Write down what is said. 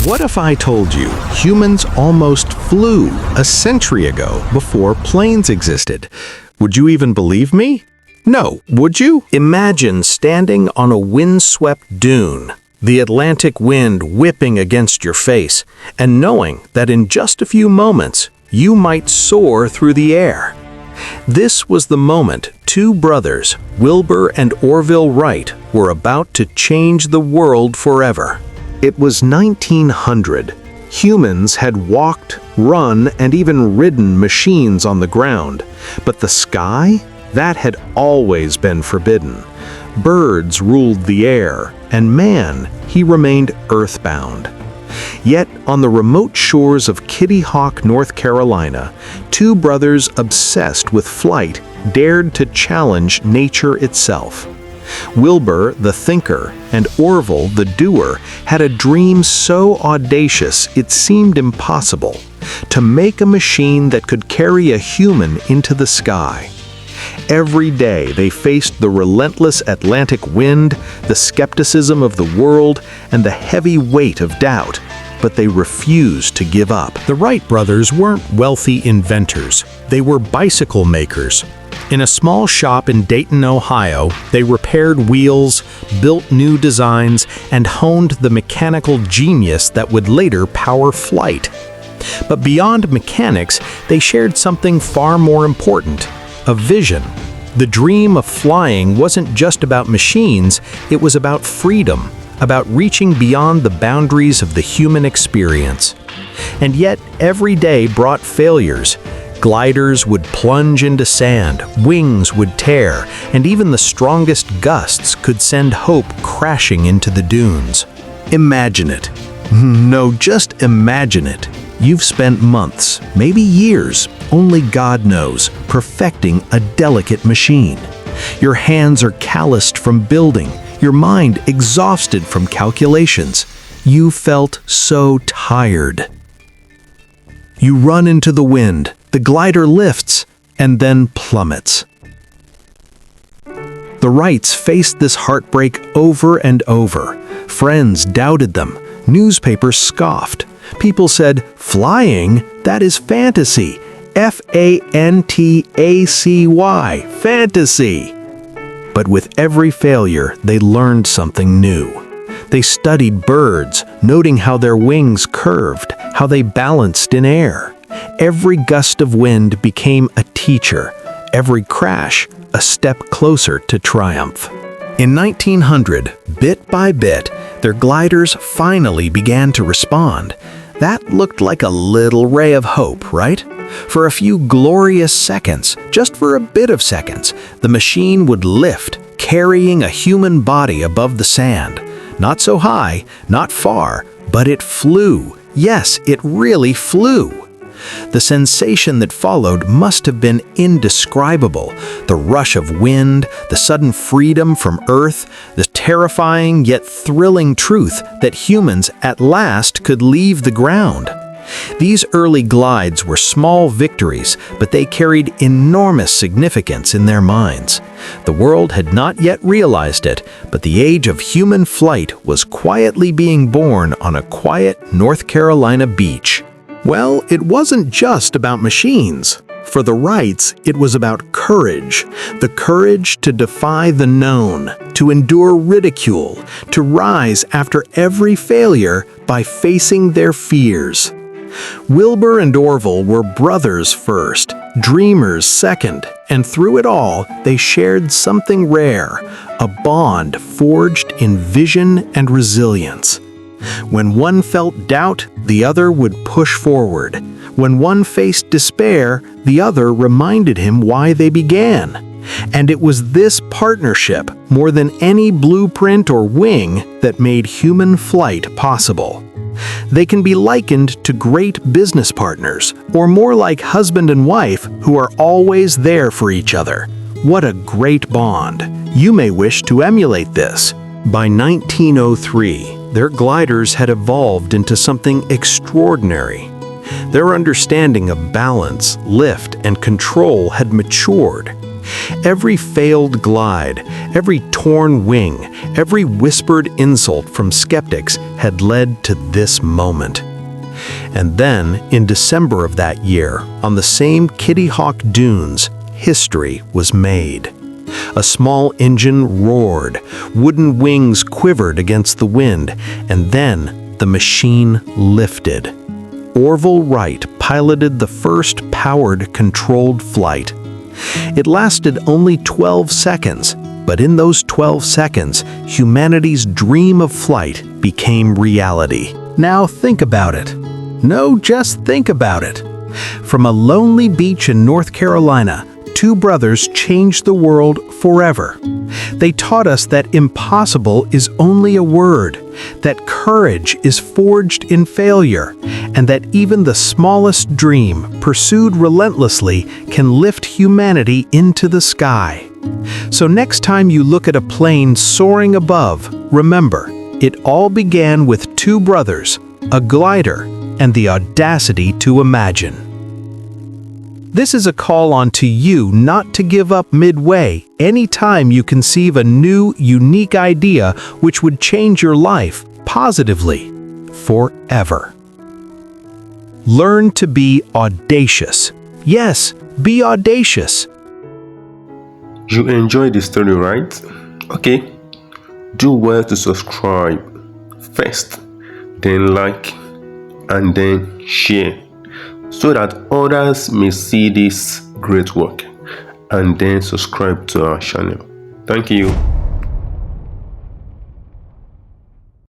What if I told you humans almost flew a century ago before planes existed? Would you even believe me? No, would you? Imagine standing on a windswept dune, the Atlantic wind whipping against your face, and knowing that in just a few moments you might soar through the air. This was the moment two brothers, Wilbur and Orville Wright, were about to change the world forever. It was 1900. Humans had walked, run, and even ridden machines on the ground, but the sky? That had always been forbidden. Birds ruled the air, and man, he remained earthbound. Yet, on the remote shores of Kitty Hawk, North Carolina, two brothers obsessed with flight dared to challenge nature itself. Wilbur, the thinker, and Orville, the doer, had a dream so audacious it seemed impossible: to make a machine that could carry a human into the sky. Every day they faced the relentless Atlantic wind, the skepticism of the world, and the heavy weight of doubt, but they refused to give up. The Wright brothers weren't wealthy inventors. They were bicycle makers. In a small shop in Dayton, Ohio, they repaired wheels, built new designs, and honed the mechanical genius that would later power flight. But beyond mechanics, they shared something far more important: a vision. The dream of flying wasn't just about machines, it was about freedom, about reaching beyond the boundaries of the human experience. And yet, every day brought failures. Gliders would plunge into sand, wings would tear, and even the strongest gusts could send hope crashing into the dunes. Imagine it. No, just imagine it. You've spent months, maybe years, only God knows, perfecting a delicate machine. Your hands are calloused from building, your mind exhausted from calculations. You felt so tired. You run into the wind, the glider lifts, and then plummets. The Wrights faced this heartbreak over and over. Friends doubted them, newspapers scoffed. People said, "Flying? That is fantasy. Fantasy, fantasy." But with every failure, they learned something new. They studied birds, noting how their wings curved, how they balanced in air. Every gust of wind became a teacher, every crash a step closer to triumph. In 1900, bit by bit, their gliders finally began to respond. That looked like a little ray of hope, right? For a few glorious seconds, just for a bit of seconds, the machine would lift, carrying a human body above the sand. Not so high, not far, but it flew. Yes, it really flew. The sensation that followed must have been indescribable. The rush of wind, the sudden freedom from Earth, the terrifying yet thrilling truth that humans at last could leave the ground. These early glides were small victories, but they carried enormous significance in their minds. The world had not yet realized it, but the age of human flight was quietly being born on a quiet North Carolina beach. Well, it wasn't just about machines. For the Wrights, it was about courage. The courage to defy the known, to endure ridicule, to rise after every failure by facing their fears. Wilbur and Orville were brothers first, dreamers second, and through it all, they shared something rare, a bond forged in vision and resilience. When one felt doubt, the other would push forward. When one faced despair, the other reminded him why they began. And it was this partnership, more than any blueprint or wing, that made human flight possible. They can be likened to great business partners, or more like husband and wife who are always there for each other. What a great bond! You may wish to emulate this. By 1903, their gliders had evolved into something extraordinary. Their understanding of balance, lift, and control had matured. Every failed glide, every torn wing, every whispered insult from skeptics had led to this moment. And then, in December of that year, on the same Kitty Hawk dunes, history was made. A small engine roared, wooden wings quivered against the wind, and then the machine lifted. Orville Wright piloted the first powered, controlled flight. It lasted only 12 seconds, but in those 12 seconds, humanity's dream of flight became reality. Now think about it. No, just think about it. From a lonely beach in North Carolina, two brothers changed the world forever. They taught us that impossible is only a word, that courage is forged in failure, and that even the smallest dream, pursued relentlessly, can lift humanity into the sky. So next time you look at a plane soaring above, remember, it all began with two brothers, a glider, and the audacity to imagine. This is a call on to you not to give up midway anytime you conceive a new, unique idea which would change your life positively, forever. Learn to be audacious. Yes, be audacious. You enjoyed the story, right? Okay. Do well to subscribe first, then like, and then share, so that others may see this great work, and then subscribe to our channel. Thank you.